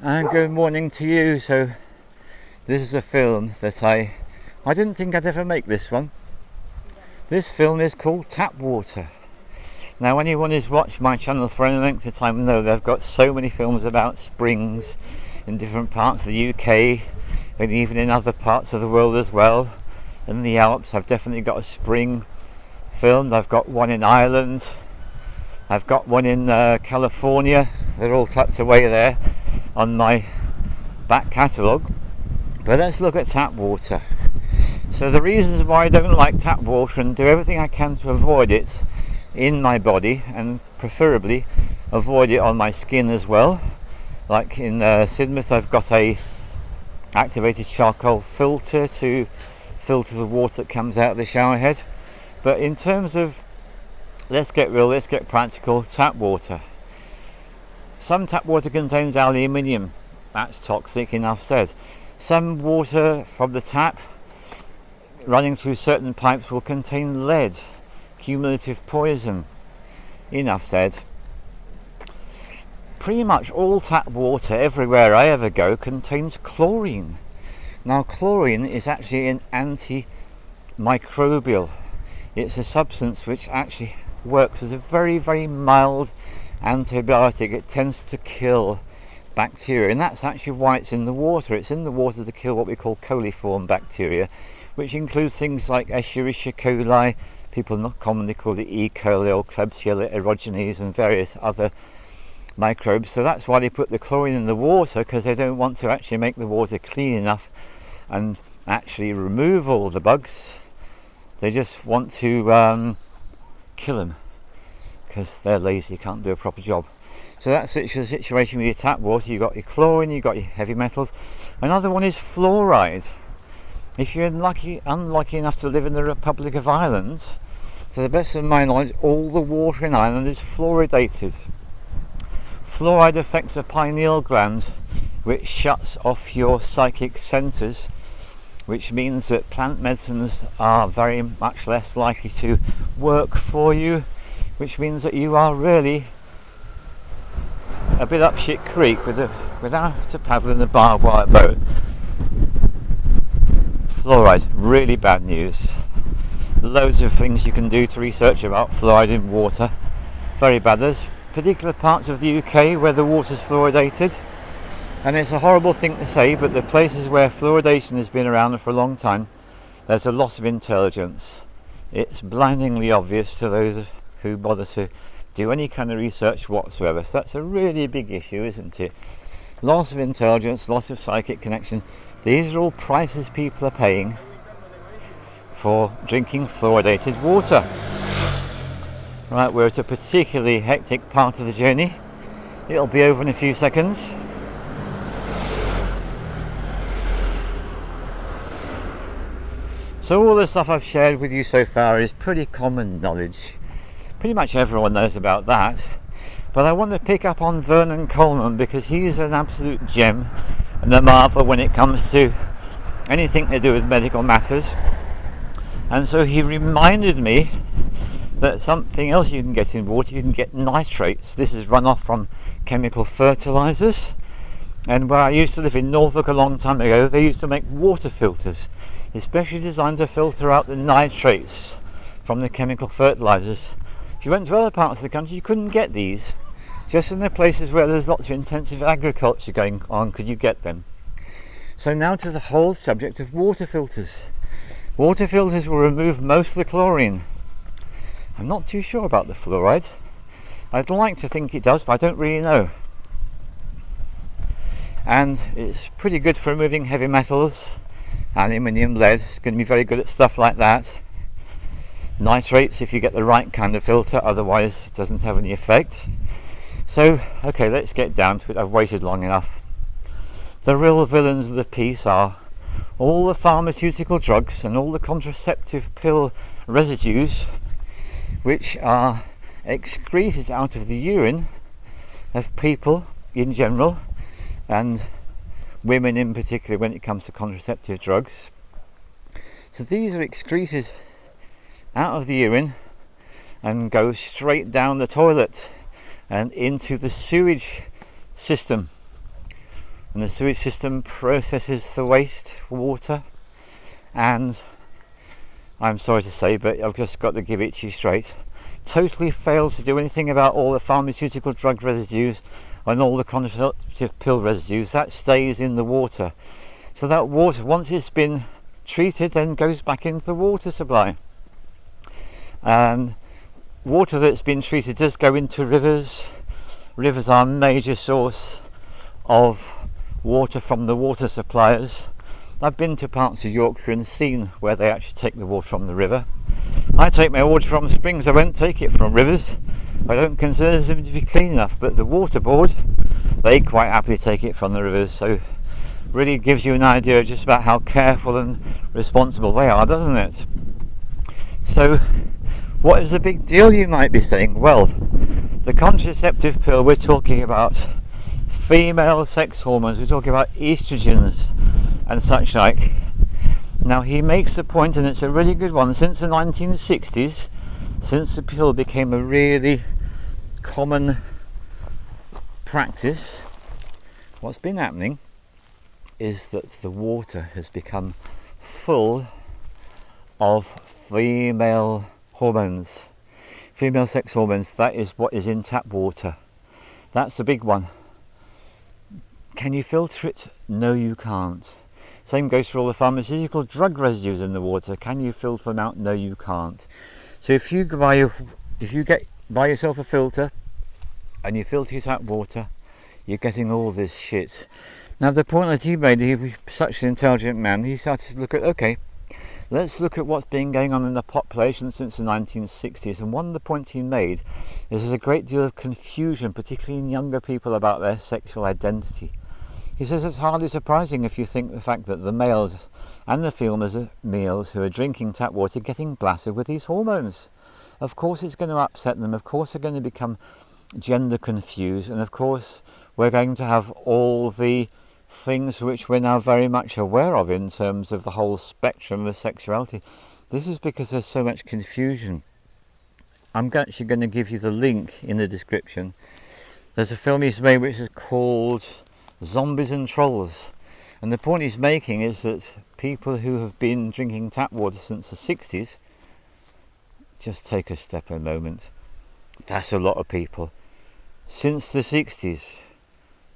And good morning to you. So this is a film that I didn't think I'd ever make this one. This film is called Tap Water. Now anyone who's watched my channel for any length of time know that I've got so many films about springs in different parts of the UK and even in other parts of the world as well. In the Alps I've definitely got a spring filmed. I've got one in Ireland, I've got one in California. They're all tucked away there on my back catalogue. But let's look at tap water. So the reasons why I don't like tap water and do everything I can to avoid it in my body, and preferably avoid it on my skin as well. Like in Sidmouth I've got a activated charcoal filter to filter the water that comes out of the shower head. But in terms of, let's get real, let's get practical, tap water. Some tap water contains aluminium. That's toxic, enough said. Some water from the tap running through certain pipes will contain lead, cumulative poison. Enough said. Pretty much all tap water everywhere I ever go contains chlorine. Now chlorine is actually an antimicrobial. It's a substance which actually works as a very, very mild antibiotic. It tends to kill bacteria, and that's actually why it's in the water. It's in the water to kill what we call coliform bacteria, which includes things like Escherichia coli, people not commonly call it E. coli or Klebsiella aerogenes, and various other microbes. So that's why they put the chlorine in the water, because they don't want to actually make the water clean enough and actually remove all the bugs. They just want to kill them, because they're lazy, can't do a proper job. So that's the situation with your tap water. You've got your chlorine, you've got your heavy metals. Another one is fluoride. If you're unlucky enough to live in the Republic of Ireland, to the best of my knowledge, all the water in Ireland is fluoridated. Fluoride affects the pineal gland, which shuts off your psychic centres, which means that plant medicines are very much less likely to work for you, which means that you are really a bit up shit creek without a paddle in a barbed wire boat. Fluoride, really bad news. Loads of things you can do to research about fluoride in water. Very bad. There's particular parts of the UK where the water's fluoridated, and it's a horrible thing to say, but the places where fluoridation has been around for a long time, there's a loss of intelligence. It's blindingly obvious to those who bother to do any kind of research whatsoever. So that's a really big issue, isn't it? Loss of intelligence, loss of psychic connection. These are all prices people are paying for drinking fluoridated water. Right, we're at a particularly hectic part of the journey. It'll be over in a few seconds. So all the stuff I've shared with you so far is pretty common knowledge. Pretty much everyone knows about that. But I want to pick up on Vernon Coleman, because he's an absolute gem and a marvel when it comes to anything to do with medical matters. And so he reminded me that something else you can get in water, you can get nitrates. This is runoff from chemical fertilizers. And where I used to live in Norfolk a long time ago, they used to make water filters, especially designed to filter out the nitrates from the chemical fertilizers. If you went to other parts of the country, you couldn't get these. Just in the places where there's lots of intensive agriculture going on could you get them. So now to the whole subject of water filters. Water filters will remove most of the chlorine. I'm not too sure about the fluoride. I'd like to think it does, but I don't really know. And it's pretty good for removing heavy metals, aluminium, lead. It's going to be very good at stuff like that. Nitrates if you get the right kind of filter, otherwise it doesn't have any effect. So, okay, let's get down to it. I've waited long enough. The real villains of the piece are all the pharmaceutical drugs and all the contraceptive pill residues, which are excreted out of the urine of people in general, and women in particular when it comes to contraceptive drugs. So these are excreted out of the urine and go straight down the toilet and into the sewage system, and the sewage system processes the waste water, and I'm sorry to say, but I've just got to give it to you straight, totally fails to do anything about all the pharmaceutical drug residues and all the contraceptive pill residues that stays in the water. So that water, once it's been treated, then goes back into the water supply. And water that's been treated does go into rivers. Rivers are a major source of water from the water suppliers. I've been to parts of Yorkshire and seen where they actually take the water from the river. I take my water from springs, I won't take it from rivers. I don't consider them to be clean enough, but the water board, they quite happily take it from the rivers. So really gives you an idea just about how careful and responsible they are, doesn't it? So what is the big deal, you might be saying? Well, the contraceptive pill, we're talking about female sex hormones, we're talking about estrogens and such like. Now he makes the point, and it's a really good one, since the 1960s, since the pill became a really common practice, what's been happening is that the water has become full of female hormones, female sex hormones. That is what is in tap water. That's the big one. Can you filter it? No, you can't. Same goes for all the pharmaceutical drug residues in the water. Can you filter them out? No, you can't. So if you buy yourself a filter and you filter your tap water, you're getting all this shit. Now the point that he made, he was such an intelligent man, he started to look at, okay, let's look at what's been going on in the population since the 1960s. And one of the points he made is there's a great deal of confusion, particularly in younger people, about their sexual identity. He says it's hardly surprising if you think the fact that the males and the females who are drinking tap water are getting blasted with these hormones. Of course it's going to upset them, of course they're going to become gender confused, and of course we're going to have all the things which we're now very much aware of in terms of the whole spectrum of sexuality. This is because there's so much confusion. I'm actually going to give you the link in the description. There's a film he's made which is called Zombies and Trolls, and the point he's making is that people who have been drinking tap water since the 60s, just take a step a moment, that's a lot of people. Since the 60s,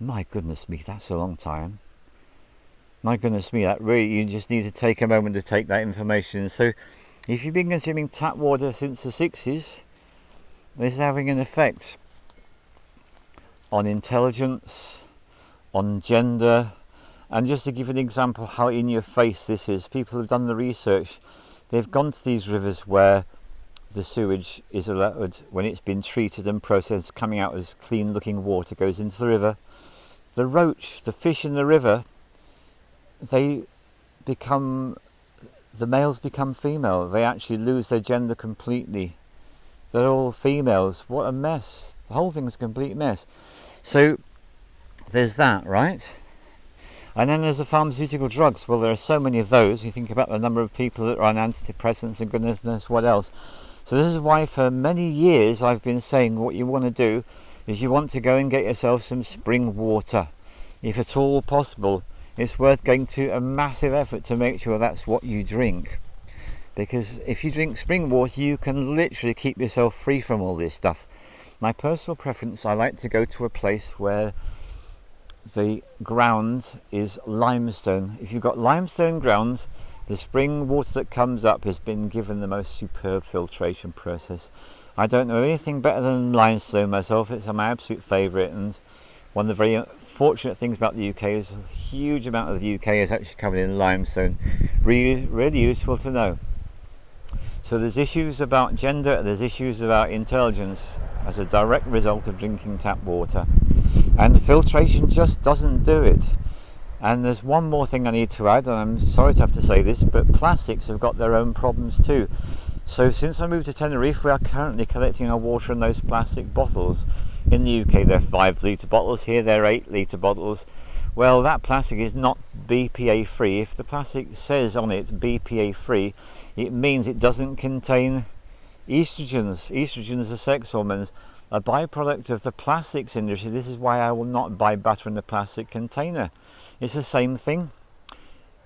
my goodness me, that's a long time. My goodness me, that really, you just need to take a moment to take that information. So if you've been consuming tap water since the 60s, this is having an effect on intelligence, on gender, and just to give an example how in your face this is, people have done the research. They've gone to these rivers where the sewage is allowed, when it's been treated and processed, coming out as clean looking water, goes into the river. The roach, the fish in the river, the males become female. They actually lose their gender completely. They're all females. What a mess. The whole thing's a complete mess. So there's that, right? And then there's the pharmaceutical drugs. Well, there are so many of those. You think about the number of people that are on antidepressants and goodness knows what else. So this is why for many years I've been saying what you want to do is you want to go and get yourself some spring water. If at all possible, it's worth going to a massive effort to make sure that's what you drink. Because if you drink spring water, you can literally keep yourself free from all this stuff. My personal preference, I like to go to a place where the ground is limestone. If you've got limestone ground, the spring water that comes up has been given the most superb filtration process. I don't know anything better than limestone myself. It's my absolute favourite, and one of the very fortunate things about the UK is a huge amount of the UK is actually covered in limestone. Really useful to know. So there's issues about gender, there's issues about intelligence as a direct result of drinking tap water, and filtration just doesn't do it. And there's one more thing I need to add, and I'm sorry to have to say this, but plastics have got their own problems too. So since I moved to Tenerife, we are currently collecting our water in those plastic bottles. In the UK they're 5 litre bottles, here they're 8 litre bottles. Well, that plastic is not BPA free. If the plastic says on it BPA free, it means it doesn't contain estrogens. Estrogens are sex hormones, a byproduct of the plastics industry. This is why I will not buy butter in a plastic container. It's the same thing.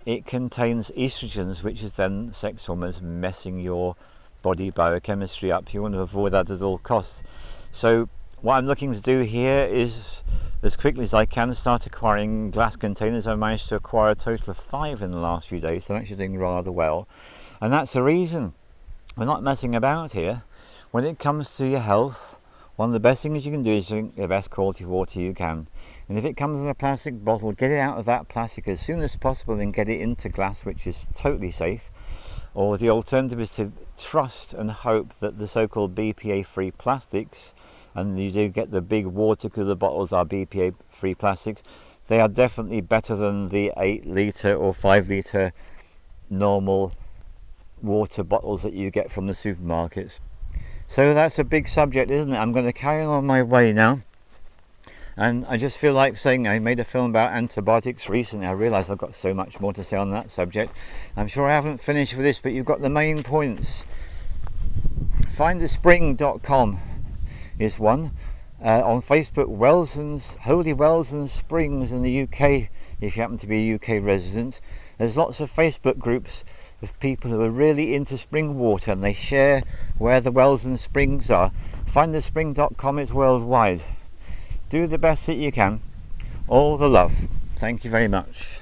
It contains estrogens, which is then sex hormones, messing your body biochemistry up. You want to avoid that at all costs. So what I'm looking to do here is, as quickly as I can, start acquiring glass containers. I managed to acquire a total of 5 in the last few days, so I'm actually doing rather well. And that's the reason. We're not messing about here. When it comes to your health, one of the best things you can do is drink the best quality water you can. And if it comes in a plastic bottle, get it out of that plastic as soon as possible and get it into glass, which is totally safe. Or the alternative is to trust and hope that the so-called BPA-free plastics, and you do get the big water cooler bottles are BPA-free plastics, they are definitely better than the 8-litre or 5-litre normal water bottles that you get from the supermarkets. So that's a big subject, isn't it? I'm going to carry on my way now. And I just feel like saying, I made a film about antibiotics recently. I realise I've got so much more to say on that subject. I'm sure I haven't finished with this, but you've got the main points. Findaspring.com is one. On Facebook, Holy Wellsons Springs in the UK, if you happen to be a UK resident. There's lots of Facebook groups of people who are really into spring water, and they share where the wells and springs are. Findaspring.com is worldwide. Do the best that you can. All the love. Thank you very much.